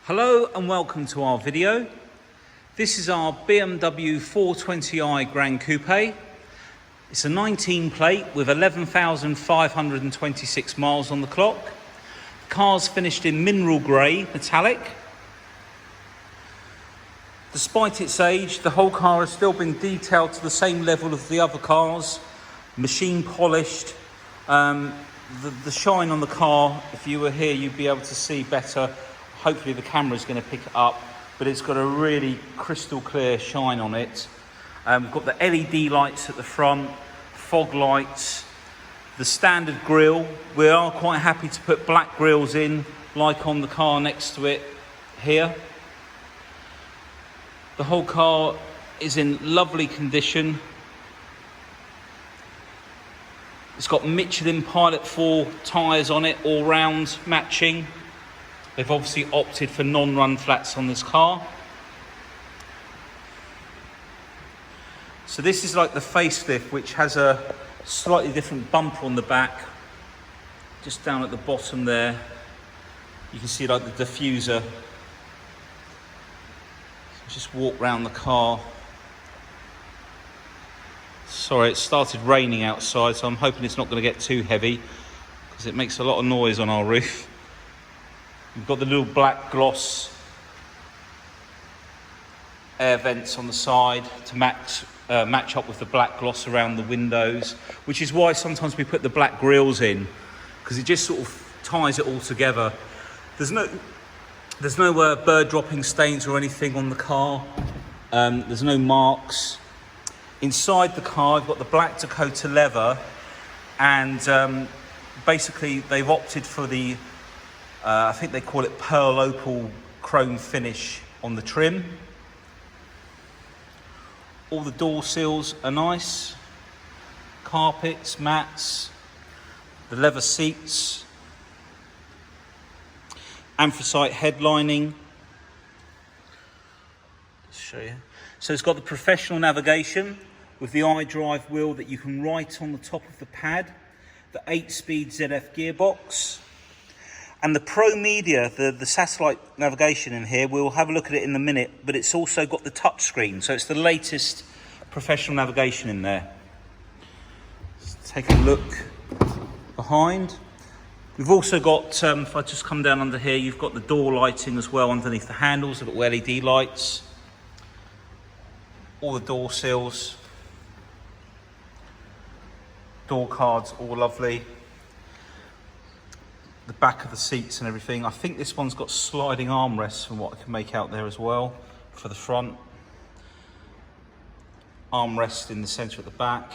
Hello and welcome to our video. This is our BMW 420i Gran Coupe. It's a 19 plate with 11,526 miles on the clock. The car's finished in mineral grey metallic. Despite its age, the whole car has still been detailed to the same level of the other cars, machine polished. The shine on the car, if you were here, you'd be able to see better. Hopefully the camera is going to pick it up, but it's got a really crystal clear shine on it. We've got the LED lights at the front, fog lights, the standard grille. We are quite happy to put black grills in, like on the car next to it here. The whole car is in lovely condition. It's got Michelin Pilot 4 tyres on it, all round, matching. They've obviously opted for non-run flats on this car. So this is like the facelift, which has a slightly different bumper on the back. Just down at the bottom there, you can see like the diffuser. So just walk around the car. Sorry, it started raining outside, so I'm hoping it's not going to get too heavy because it makes a lot of noise on our roof. You've got the little black gloss air vents on the side to match up with the black gloss around the windows, which is why sometimes we put the black grills in, because it just sort of ties it all together. There's no bird dropping stains or anything on the car. There's no marks. Inside the car, I've got the black Dakota leather, and basically they've opted for the I think they call it pearl opal chrome finish on the trim. All the door seals are nice. Carpets, mats, the leather seats, anthracite headlining. Let's show you. So it's got the professional navigation with the iDrive wheel that you can write on the top of the pad, the 8-speed ZF gearbox. And the Pro Media, the satellite navigation in here, we'll have a look at it in a minute, but it's also got the touch screen, so it's the latest professional navigation in there. Let's take a look behind. We've also got, if I just come down under here, you've got the door lighting as well underneath the handles, the little LED lights. All the door sills. Door cards, all lovely. The back of the seats and everything. I think this one's got sliding armrests from what I can make out there as well for the front. Armrest in the centre at the back.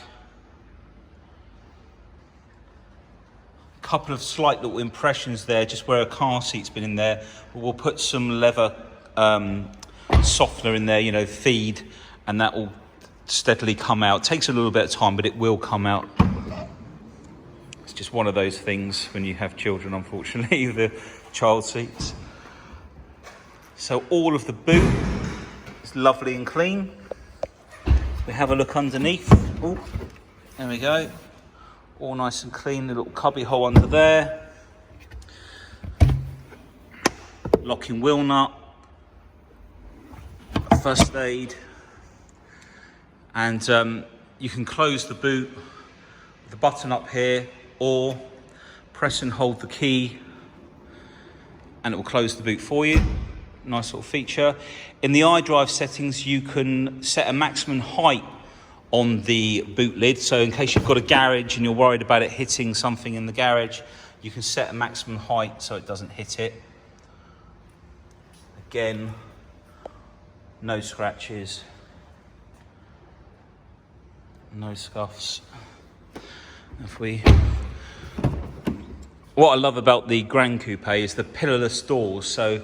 A couple of slight little impressions there, just where a car seat's been in there. We'll put some leather softener in there, you know, feed, and that will steadily come out. It takes a little bit of time, but it will come out. Just one of those things when you have children, unfortunately, the child seats. So all of the boot is lovely and clean. We have a look underneath. Ooh, there we go. All nice and clean. The little cubby hole under there. Locking wheel nut. First aid. And you can close the boot with the button up here, or press and hold the key and it will close the boot for you. Nice little feature. In the iDrive settings, you can set a maximum height on the boot lid. So in case you've got a garage and you're worried about it hitting something in the garage, you can set a maximum height so it doesn't hit it. Again, no scratches, no scuffs. What I love about the Gran Coupe is the pillarless doors. So,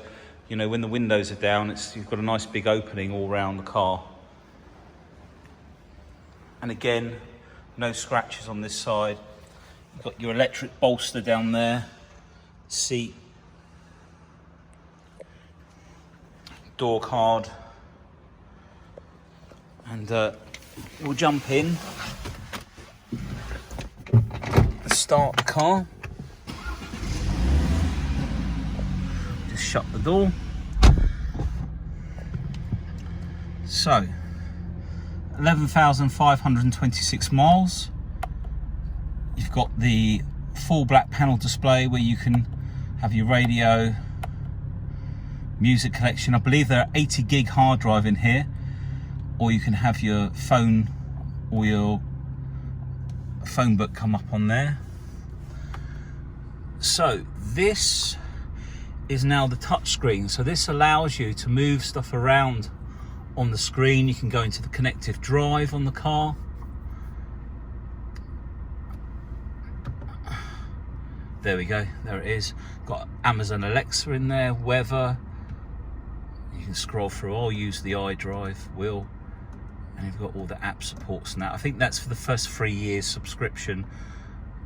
you know, when the windows are down, you've got a nice big opening all around the car. And again, no scratches on this side. You've got your electric bolster down there, seat, door card, and we'll jump in. Start the car. Just shut the door. So 11,526 miles. You've got the full black panel display where you can have your radio, music collection. I believe there are 80 gig hard drive in here, or you can have your phone or your phone book come up on there. So this is now the touch screen. So this allows you to move stuff around on the screen. You can go into the connective drive on the car. There we go, there it is. Got Amazon Alexa in there, weather. You can scroll through. I'll use the iDrive wheel, and you've got all the app supports now. I think that's for the first 3 years subscription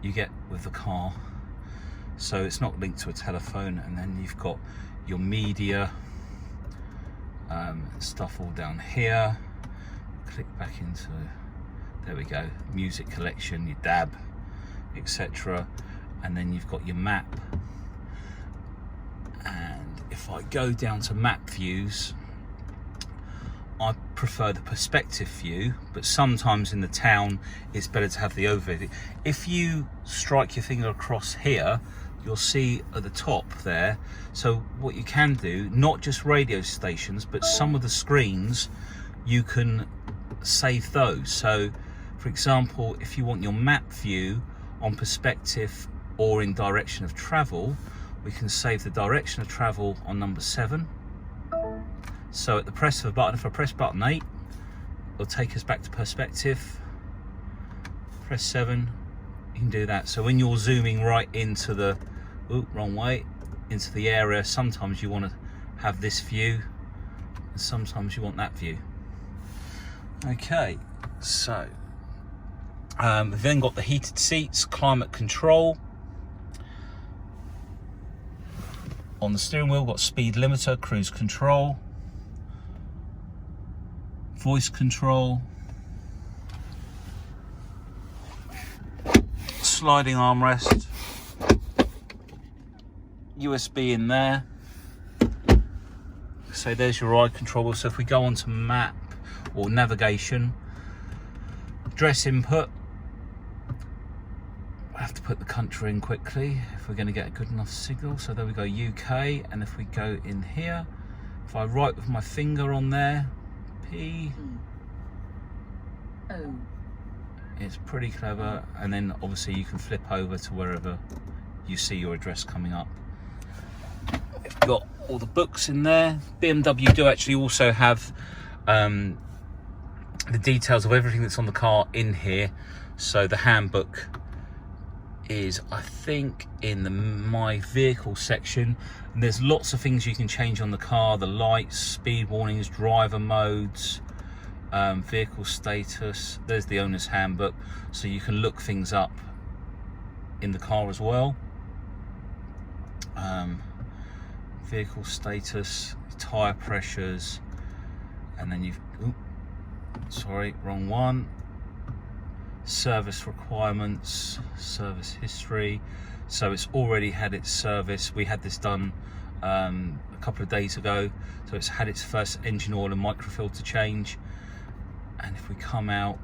you get with the car. So it's not linked to a telephone. And then you've got your media stuff all down here. Click back into, there we go, music collection, your DAB, etc. And then you've got your map. And if I go down to map views, I prefer the perspective view, but sometimes in the town it's better to have the overview. If you strike your finger across here, you'll see at the top there. So what you can do, not just radio stations, but some of the screens, you can save those. So for example, if you want your map view on perspective or in direction of travel, we can save the direction of travel on number 7. So at the press of a button, if I press button 8, it'll take us back to perspective. Press 7, you can do that. So when you're zooming right into the, wrong way, into the area, sometimes you want to have this view, and sometimes you want that view. Okay, so we've then got the heated seats, climate control. On the steering wheel, got speed limiter, cruise control, voice control, sliding armrest, USB in there. So there's your ride control. So if we go on to map or navigation, address input, I have to put the country in quickly if we're going to get a good enough signal. So there we go, UK. And if we go in here, if I write with my finger on there, P, O, it's pretty clever. And then obviously you can flip over to wherever you see your address coming up. We've got all the books in there. BMW do actually also have the details of everything that's on the car in here. So the handbook is, I think, in the my vehicle section, and there's lots of things you can change on the car: the lights, speed warnings, driver modes, vehicle status. There's the owner's handbook, so you can look things up in the car as well. Vehicle status, tire pressures, and then you've, sorry, wrong one. Service requirements, service history. So it's already had its service. We had this done a couple of days ago, so it's had its first engine oil and microfilter change. And if we come out,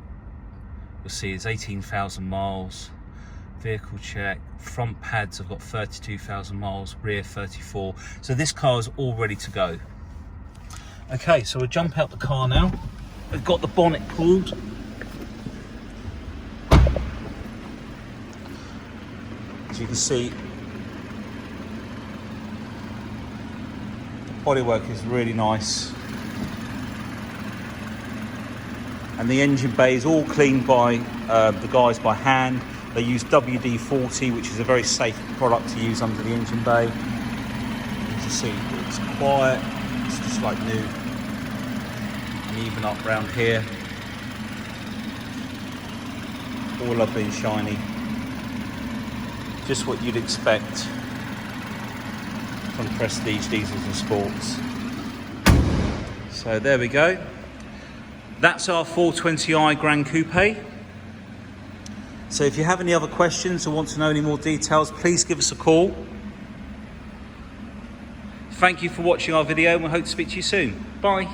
you'll see it's 18,000 miles. Vehicle check, front pads have got 32,000 miles, rear 34. So this car is all ready to go. Okay, so we'll jump out the car now. We've got the bonnet pulled. As you can see, the bodywork is really nice, and the engine bay is all cleaned by the guys by hand. They use WD-40, which is a very safe product to use under the engine bay. As you see, it's quiet, it's just like new, and even up round here, all lovely and shiny. Just what you'd expect from prestige diesels and sports. So there we go. That's our 420i Gran Coupe. So if you have any other questions or want to know any more details, please give us a call. Thank you for watching our video, and we hope to speak to you soon. Bye.